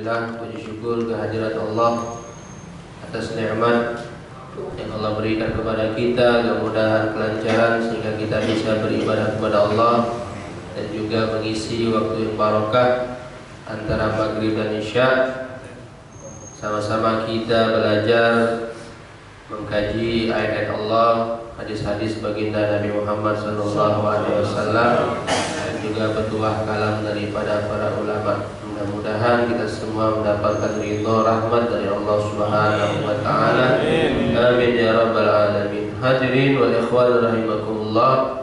Alhamdulillah, puji syukur kehadirat Allah atas nikmat yang Allah berikan kepada kita, kemudahan, kelancaran sehingga kita bisa beribadah kepada Allah dan juga mengisi waktu yang barokah antara maghrib dan isya. Sama-sama kita belajar mengkaji ayat Allah, hadis-hadis baginda Nabi Muhammad SAW, dan juga petuah kalam daripada para ulama. Mudah-mudahan kita semua mendapatkan ridha rahmat dari Allah Subhanahu wa taala. Amin ya rabbal alamin. Hadirin wal ikhwan rahimakumullah.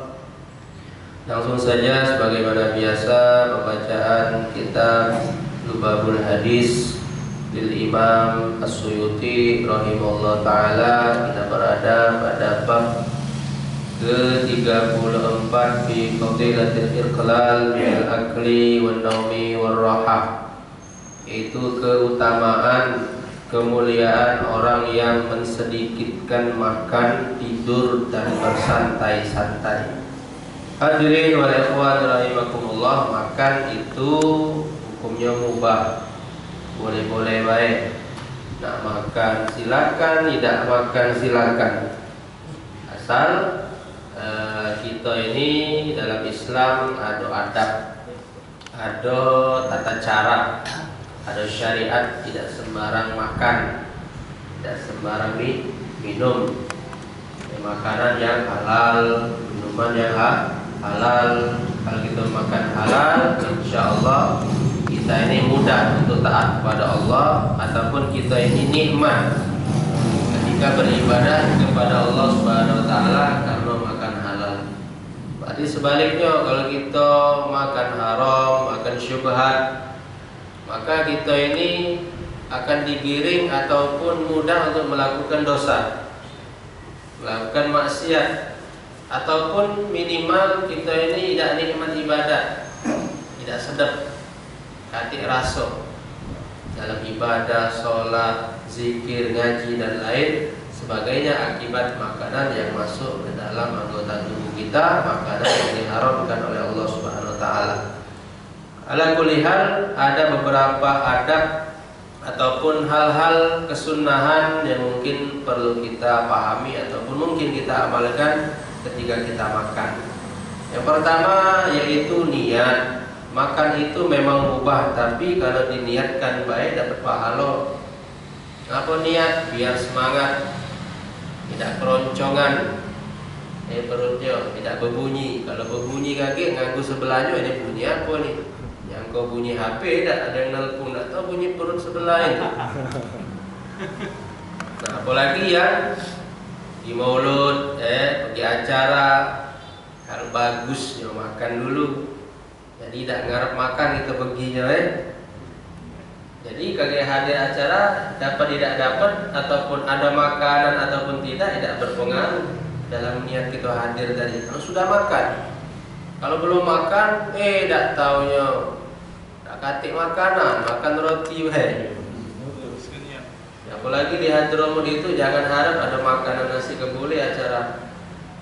Langsung saja sebagaimana biasa pembacaan kitab Lubabul Hadis lil Imam As-Suyuti rahimahullah taala. Kita berada pada bab ke-34 fi fadilatil iqlal bil akli wan naumi war rahah, yaitu keutamaan kemuliaan orang yang mensedikitkan makan, tidur dan bersantai-santai. Hadirin wal ikhwan rahimakumullah, makan itu hukumnya mubah, boleh-boleh baik. Nak makan silakan, tidak makan silakan, asal kita ini dalam Islam ada adab, ada tata cara, ada syariat. Tidak sembarang makan, tidak sembarang minum. Makanan yang halal, minuman yang halal. Kalau kita makan halal, insya Allah kita ini mudah untuk taat kepada Allah, ataupun kita ini nikmat ketika beribadah kepada Allah Subhanahu wa taala karena makan halal. Berarti sebaliknya, kalau kita makan haram, makan syubhat, maka kita ini akan digiring ataupun mudah untuk melakukan dosa, melakukan maksiat, ataupun minimal kita ini tidak nikmat ibadah, tidak sedap hati rasa dalam ibadah, sholat, zikir, ngaji dan lain sebagainya akibat makanan yang masuk ke dalam anggota tubuh kita, makanan yang diharamkan oleh Allah Subhanahu wa taala. Ala kulli hal, ada beberapa adab ataupun hal-hal kesunahan yang mungkin perlu kita pahami ataupun mungkin kita amalkan ketika kita makan. Yang pertama yaitu niat. Makan itu memang mubah, tapi kalau diniatkan baik dapat pahala. Apa niat? Biar semangat, tidak keroncongan, perutnya tidak berbunyi. Kalau berbunyi kaki nganggu sebelahnya, ini bunyi apa nih? Yang kau bunyi HP, tidak ada yang nelpon, tidak tahu bunyi perut sebelah itu. Nah, apalagi yang di maulud, pergi acara, kalau bagus ya makan dulu. Jadi tidak ngarep makan kita perginya. Jadi kagak hadir acara, dapat tidak dapat, ataupun ada makanan ataupun tidak berpengaruh dalam niat kita hadir tadi. Kalau sudah makan, kalau belum makan, tidak taunya tak katik makanan, makan roti Apalagi di Hadramut itu jangan harap ada makanan nasi kebuli acara.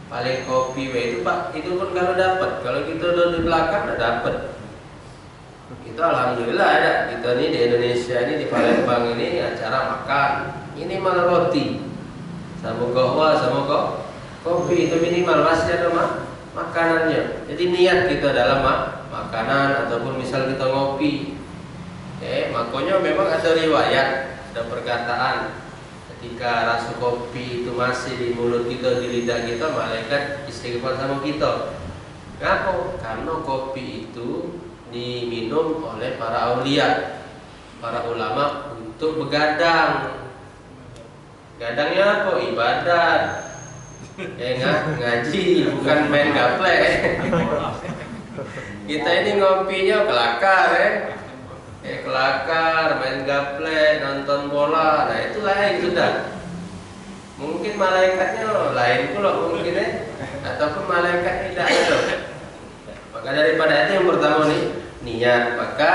Paling kopi itu Pak, itu pun kalau dapat. Kalau kita udah di belakang udah dapat. Itu alhamdulillah ada. Kita ini di Indonesia ini di Palembang ini acara makan. Ini malah roti. Sama kahwa, sama kopi itu minimal masih ada makanannya. Jadi niat kita dalam makanan ataupun misal kita ngopi. Makanya memang ada riwayat, ada perkataan. Ketika rasa kopi itu masih di mulut kita, di lidah kita, malaikat istighfar sama kita. Kenapa? Karena kopi itu diminum oleh para aulia, para ulama untuk begadang. Gadangnya apa? Ibadat. Ngaji, bukan main gaplek. Kita ini ngopinya kelakar kelakar, main gaple, nonton bola. Nah itu lain sudah. Mungkin malaikatnya lain pula mungkin ataupun malaikat tidak ada. Maka daripada itu yang pertama nih niat. Maka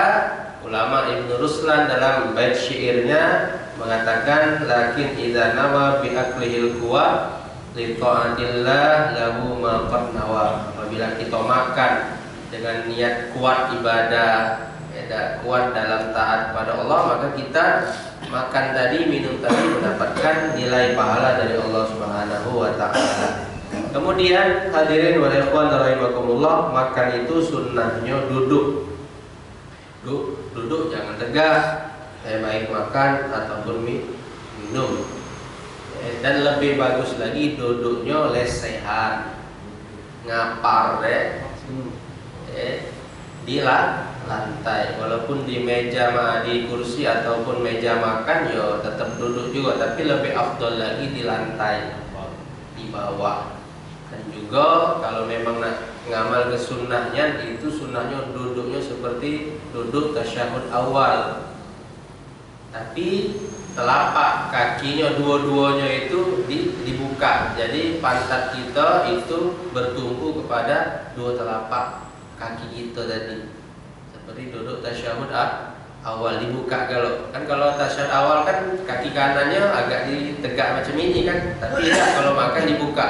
ulama Ibnu Ruslan dalam bait syairnya mengatakan lakin idza nawa bi aklihil quwa li taatillah lahu ma qad nawa. Apabila kita makan dengan niat kuat ibadah, tidak kuat dalam taat pada Allah, maka kita makan tadi, minum tadi mendapatkan nilai pahala dari Allah Subhanahu wa taala. Kemudian hadirin wal ikhwan rahimakumullah, makan itu sunnahnya duduk. Duduk jangan tegak. Baik makan ataupun minum. Dan lebih bagus lagi duduknya lesehan. Ngapar di lantai, walaupun di meja di kursi ataupun meja makan yo tetap duduk juga, tapi lebih afdol lagi di lantai di bawah. Dan juga kalau memang nak ngamal ke sunnahnya, itu sunnahnya duduknya seperti duduk tasyahud awal, tapi telapak kakinya dua-duanya itu dibuka, jadi pantat kita itu bertumpu kepada dua telapak kaki kita tadi, seperti duduk tasyahud awal dibuka. Kalau tasyahud awal kan kaki kanannya agak ditegak macam ini kan, tapi tidak, kalau makan dibuka.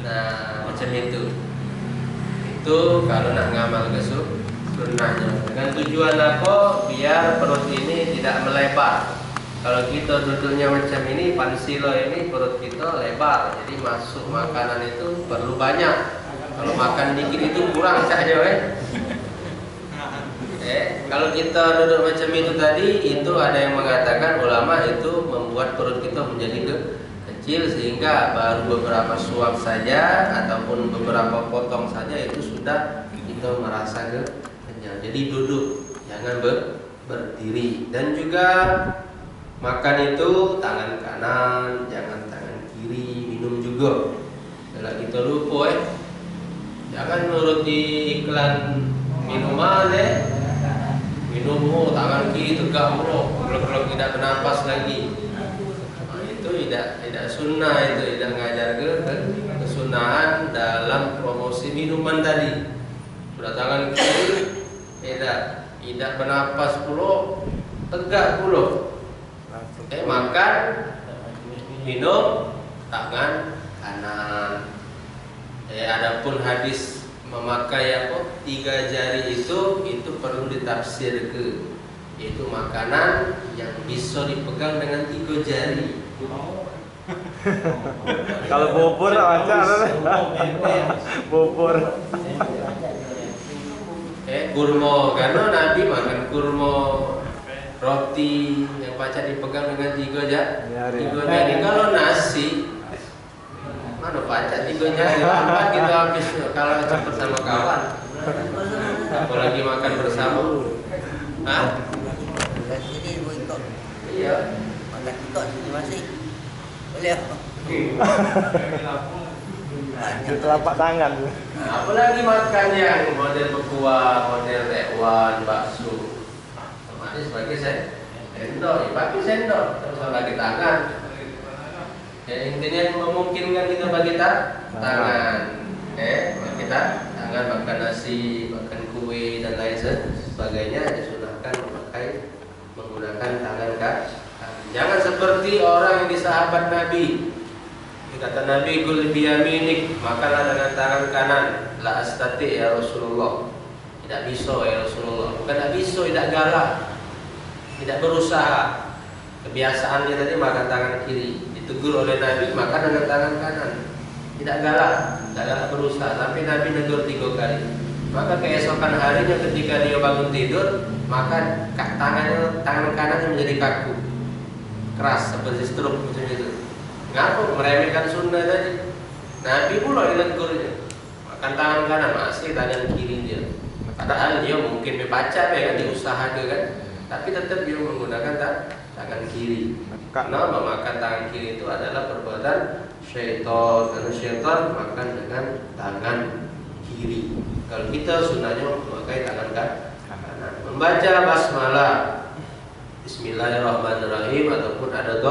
Nah macam itu kalau nak ngamal ke sunnahnya, dengan tujuan apa? Biar perut ini tidak melebar. Kalau kita duduknya macam ini, pansilo ini, perut kita lebar, jadi masuk makanan itu perlu banyak. Kalau makan dikit itu kurang saja kalau kita duduk macam itu tadi, itu ada yang mengatakan ulama itu membuat perut kita menjadi kecil, sehingga baru beberapa suap saja ataupun beberapa potong saja itu sudah kita merasa kenyang. Jadi duduk, jangan berdiri. Dan juga makan itu tangan kanan, jangan tangan kiri. Minum juga, kalau kita lupa jangan nuruti iklan minuman minum tangan kiri tegak kalau tidak bernafas lagi. Itu tidak sunnah, itu tidak mengajar kesunahan dalam promosi minuman tadi. Sudah tangan kiri tidak bernafas pula, tegak pula. Makan minum tangan kanan. Adapun hadis memakai 3 jari itu perlu ditafsir yaitu makanan yang bisa dipegang dengan 3 jari. Kalau bubur aja bubur. Kurma, karena Nabi makan kurma, roti yang pacar dipegang dengan 3 jari. Kalau nasi mana pacar 3 jari, tempat kita habis kalau cepat sama kawan, apalagi makan bersama. Iya. Makan tiktok sini masih boleh. Di telapak tangan. Apalagi makan yang model bekuah, model tekwan, bakso. Otomatis pakai sendok, pakai sendok, terus pakai tangan. Intinya memungkinkan kita pakai tangan. Kita tangan makan nasi, makan kue dan lain sebagainya disunahkan menggunakan tangan kaki. Jangan seperti orang yang di sahabat Nabi. Kata Nabi, "Kul biyaminik," makanlah dengan tangan kanan. La astati ya Rasulullah. Tidak bisa ya Rasulullah. Bukan tidak bisa, tidak galak, tidak berusaha. Kebiasaan dia tadi makan tangan kiri. Ditegur oleh Nabi, makan dengan tangan kanan. Tidak galak berusaha. Sampai Nabi negur 3 kali. Maka keesokan harinya ketika dia bangun tidur, maka tangan kanannya menjadi kaku, keras seperti stroke macam itu. Ngaku meremehkan sunnah tadi. Nabi pula yang negurnya, makan tangan kanan, masih tangan kiri dia. Padahal dia mungkin membaca kan, diusahakan kan, tapi tetap dia menggunakan tangan kiri. Karena memakan tangan kiri itu adalah perbuatan syaitan, karena syaitan makan dengan tangan kiri. Kalau kita sunnahnya memakai tangan kanan. Membaca basmalah, Bismillahirrahmanirrahim, ataupun ada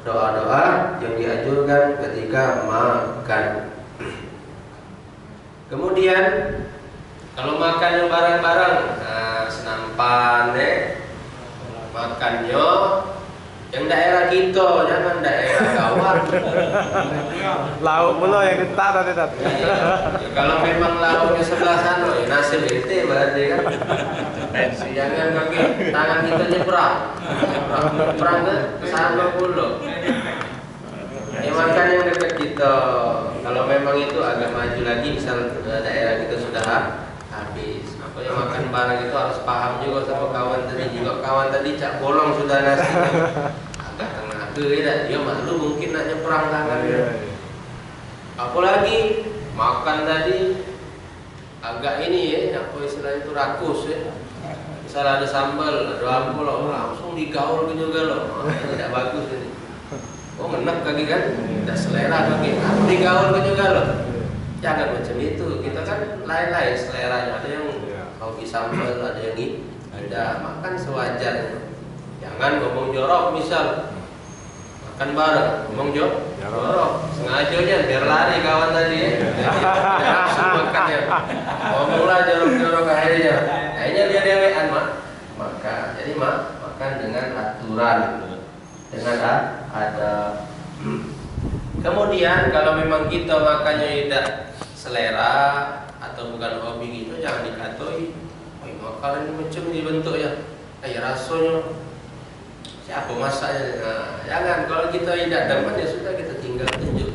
doa-doa yang dianjurkan ketika makan. Kemudian kalau makan bareng-bareng, senampan makannya Yang daerah kita, jangan daerah kawan. Lauk mulu yang ditak tadi tadi. Iya. Ya, kalau memang lauknya sebelah sana, ya nasib ente berarti kan. Jangan kaki tangan kita nyebrang, nyebrang ke sana dulu. Ya makan yang dekat kita. Kalau memang itu agak maju lagi, misal daerah kita sudah habis. Apa yang makan barang itu harus paham juga sama kawan tadi. Juga kawan tadi cak bolong sudah nasi. Agak tengah ke dia malu mungkin nak nyebrang tangannya. Apalagi makan tadi agak ini ya, apa istilahnya itu rakus ya. Misal ada sambal, ada apa loh, langsung digaul ke juga loh. Tidak bagus ini. Oh menek kaki kan, tidak selera kaki. Aku digaul ke juga loh. Jangan macam itu. Kita kan lain-lain seleranya. Ada yang hobi sambal, ada yang ini. Ada makan sewajarnya. Jangan ngomong jorok misal. Makan bareng, ngomong jorok. Sengaja aja biar lari kawan tadi ya. Langsung makannya. Ngomonglah jorok-jorok akhirnya. Akhirnya dia dewean maka jadi makan dengan aturan, dengan ada. Kemudian kalau memang kita makannya tidak selera atau bukan hobi gitu, jangan dikatoi. Makanan ini macam ini bentuknya, kayak rasanya. Siapa masaknya? Nah, jangan. Kalau kita tidak demen ya sudah kita tinggal tunjuk.